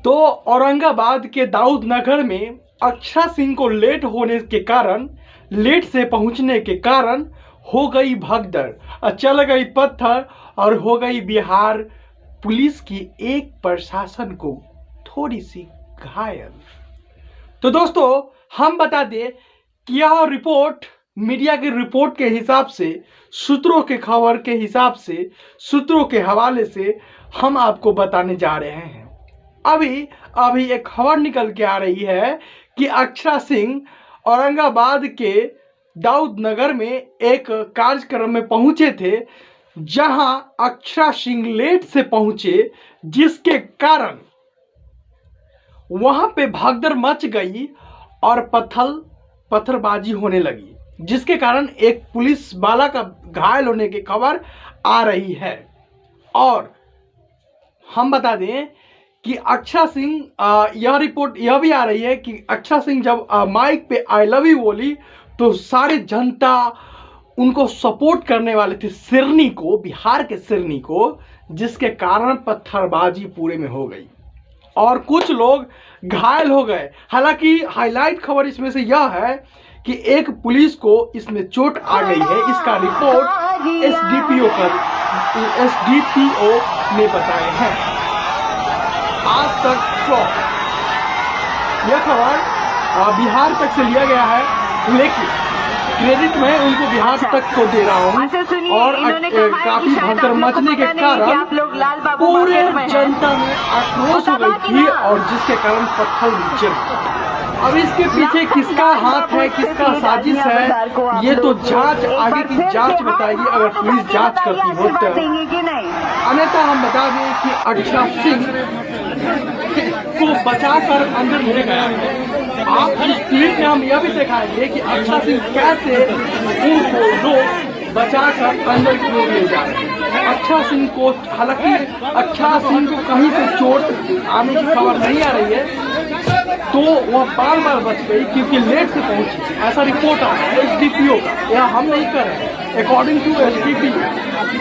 तो औरंगाबाद के दाऊद नगर में अक्षरा सिंह को लेट होने के कारण, लेट से पहुंचने के कारण हो गई भगदड़, चल गई पत्थर और हो गई बिहार पुलिस की एक प्रशासन को थोड़ी सी घायल। तो दोस्तों हम बता दें कि यह रिपोर्ट मीडिया की रिपोर्ट के हिसाब से, सूत्रों के खबर के हिसाब से, सूत्रों के हवाले से हम आपको बताने जा रहे हैं। अभी एक खबर निकल के आ रही है कि अक्षरा सिंह औरंगाबाद के दाऊद नगर में एक कार्यक्रम में पहुंचे थे, जहां अक्षरा सिंह लेट से पहुंचे, जिसके कारण वहां पे भगदड़ मच गई और पत्थरबाजी होने लगी, जिसके कारण एक पुलिस वाला का घायल होने की खबर आ रही है। और हम बता दें कि अक्षरा सिंह, यह रिपोर्ट यह भी आ रही है कि अक्षरा सिंह जब माइक पे आई लव यू बोली तो सारे जनता उनको सपोर्ट करने वाले थे, सिरनी को, बिहार के सिरनी को, जिसके कारण पत्थरबाजी पूरे में हो गई और कुछ लोग घायल हो गए। हालांकि हाईलाइट खबर इसमें से यह है कि एक पुलिस को इसमें चोट आ गई है। इसका रिपोर्ट एसडीपीओ ने बताए हैं। आज तक फ्लॉप, यह खबर बिहार तक से लिया गया है, लेकिन क्रेडिट मैं उनको बिहार तक को दे रहा हूँ। और काफी भगदड़ मचने के कारण पूरे जनता में आक्रोश हो गई थी और जिसके कारण पत्थर गिरे। अब इसके पीछे किसका हाथ है, किसका साजिश है, ये तो जांच, आगे की जांच बताएगी, अगर पुलिस जांच करती हो तो। अन्यथा हम बता दें कि अक्षरा सिंह को बचाकर अंदर ले गया है। आप इस क्लिप में हम यह भी दिखाएंगे कि अक्षरा सिंह कैसे उनको लोग बचाकर अंदर की ओर ले जा रहे हैं। अक्षरा सिंह को, हालांकि अक्षरा सिंह को कहीं से चोट आने की खबर नहीं आ रही है, तो वह बार बच गई क्योंकि लेट से पहुंची, ऐसा रिपोर्ट आ रहा है एसडीपीओ का। यह हम नहीं कर रहे हैं, अकॉर्डिंग टू एसडीपीओ।